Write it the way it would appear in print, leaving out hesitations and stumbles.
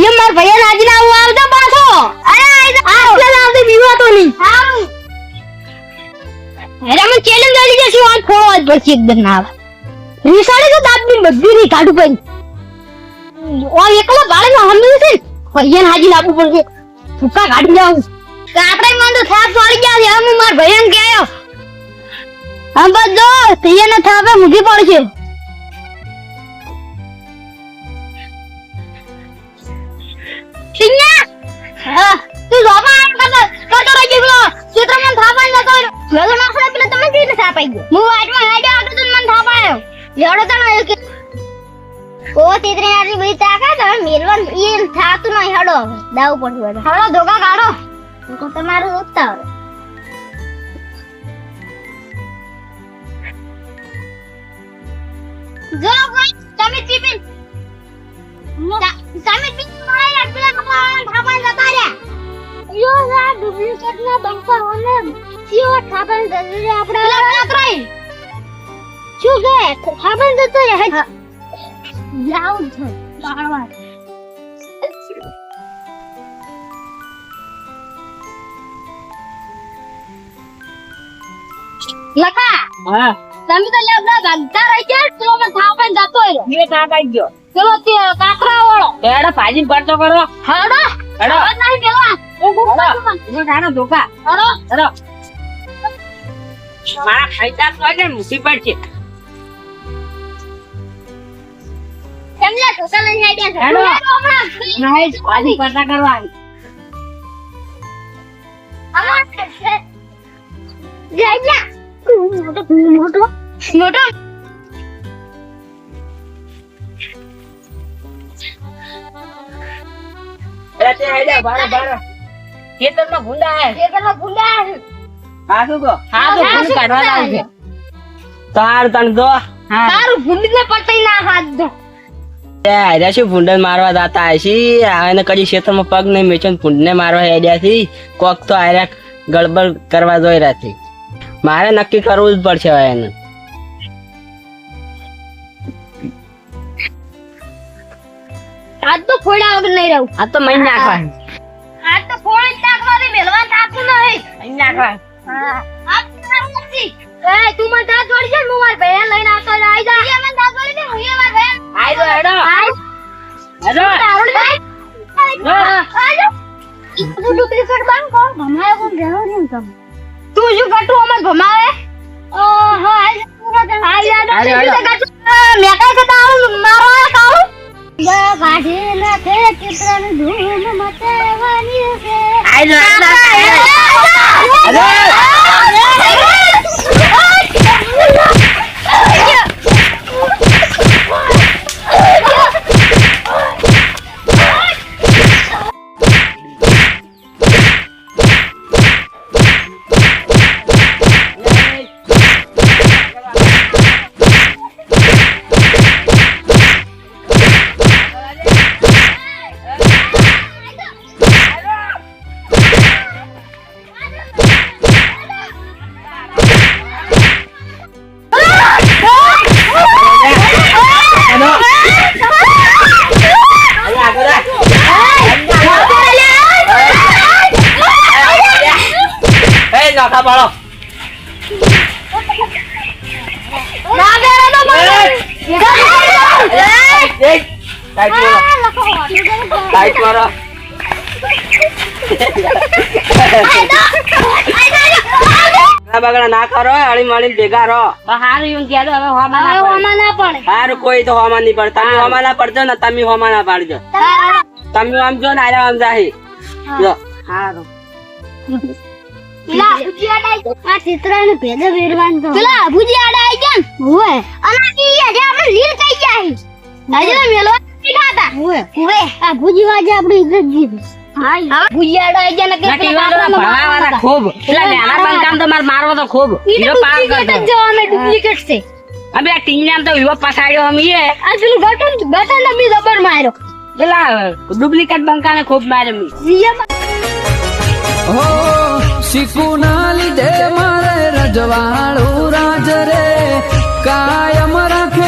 લે માર ભૈયા નાજી ના આવતા પાછો અરે આટલા લાવતે બીવા તો નહીં હારું અરે મને ચેલેન્જ આલી જશે આ ખોળવા જ પડશે એકદમ ના આવે રીસાડે તો દાબની બધી રી કાઢું પડી ઓ એકલા બાળે હમણી છે ભૈયા નાજી લાવવું પડશે ફૂકા કાઢી જાવ આપણે મન તો થાપ પડી ગયા છે હું માર ભૈયાને કહેયો હમ બધો તૈયાર ન થાપે મૂકી પડશે સિંગા હા તું જોબા કટો રહી ગયો ક્ષેત્રમાં થાપાઈ નતો મેલો નાખલા પેલા તમે કઈ થાપાઈ ગયો હું વાટમાં હેડ્યો આટો તને મન થાપાયો લેડો તને કે ઓ તીતરી આરી બી તાકા તો મેલવન ઈ થાતું નઈ હેડો દાવ પડ્યો હેડો ધોકા કાઢો તો તમારું ઉત્તા જો તમે ચીપિન તમે ચીપિન માયા પેલા થાપાઈ જતા રે યો ના ડુપ્લિકેટ ના બંકા હોને સીઓ થાપાઈ જતા રે આપણે કાતરાઈ શું કે થાપાઈ જતો રે જાવ છો બારવાર લખા હા તમે તો લેબડા ગંતા રહી ગયા તો મને થાપે જતો રહ્યો એ કાકાઈ ગયો ચલો તે કાકરા વાળો એડા ભાજી પડતો કરો હાડો હેડો હવે નહીં પેલા હું હેડો જાણો ધોકા હાડો હેડો મારા ખાઈતા તો ને મુસી પડશે કેમલા ઢોકા લઈને આડ્યા છે હેડો. હમણાં નહીં ભાજી પડતા કરવાની મોટો એ તે હેડે બારો બારો ખેતરમાં ભૂંડા હે ખેતરમાં ભૂંડા હા શું કહો હા તો ભૂંડ કાઢવા લાવ છે તાર તણ દો હા તારું ભૂંડીને પટાઈ ના હાથ દો એ આયરા શું ભૂંડને મારવા જાતા હશી આને કદી ખેતરમાં પગ નહીં મેચો ને ભૂંડને મારવા હેડ્યા થી કોક તો આયરા ગડબડ કરવા જોઈ રહ્યા છે મારે નક્કી કરવું જ પડશે હવે એને આજ તો ફોડા વગર નહીં રહું આ તો મહી નાખવા આજ તો ફોડ જ નાખવાથી મેલવાન થાતું નહીં મહી નાખવા હા આ નથી એ તું મને દાંત વળી છે હું માર ભૈયા લઈને આવતો આવી જા એ મને દાંત વળી દે હું એ માર ભૈયા આઈ દો હેડો હેડો તારું આજો તું ડુપ્લિકેટ બાંધ કોણ ભમાય કોણ ગયો ને તમે તું શું કટુ અમર ભમાવે ઓહો આજ મેકા કે તારું મારો કાળું ગાડી નાખે ચિત્રને ધૂમ મચાવવાની છે આઈ દો હેડો નાખા પાડો ના બેરા તો મને ટાઈટ મારો બગડા ના કરો અળી મળી ભેગા રહો હારું એવું કહેજો હવે હોમાં ના પડે હારું કોઈ તો હોમાં નહીં પડે તમે હોમાં ના પડજો ને તમે હોમાં ના પાડજો તમે આમ જો ને આમ જાહી જો હારું પેલા ભુજીયા આ ચિત્રને ભેદે વેરવાન તો પેલા ભુજીયા આઈ ગયા ઓય અને ઈ આજે આપણે લીલ કઈ જાય આજે મેલો ખાતા ઓય ઓય આ ભુજી વાજે આપણી ઇજ્જત જીધી હા ભુજીયા આઈ ગયા ને કે ભણાવાના ખૂબ પેલા નાના પણ કામ તો મારવો તો ખૂબ હીરો પાર કરતો જો અમે ડુપ્લિકેટ છે અબે આ ટીંગલામ તો હીરો પસાડ્યો અમીએ આ પેલું ગટન ને બી જબર માર્યો પેલા ડુપ્લિકેટ બંકાને ખૂબ માર્યો મી સીએમ હો શીખું ના લીધે મારે રજવાડું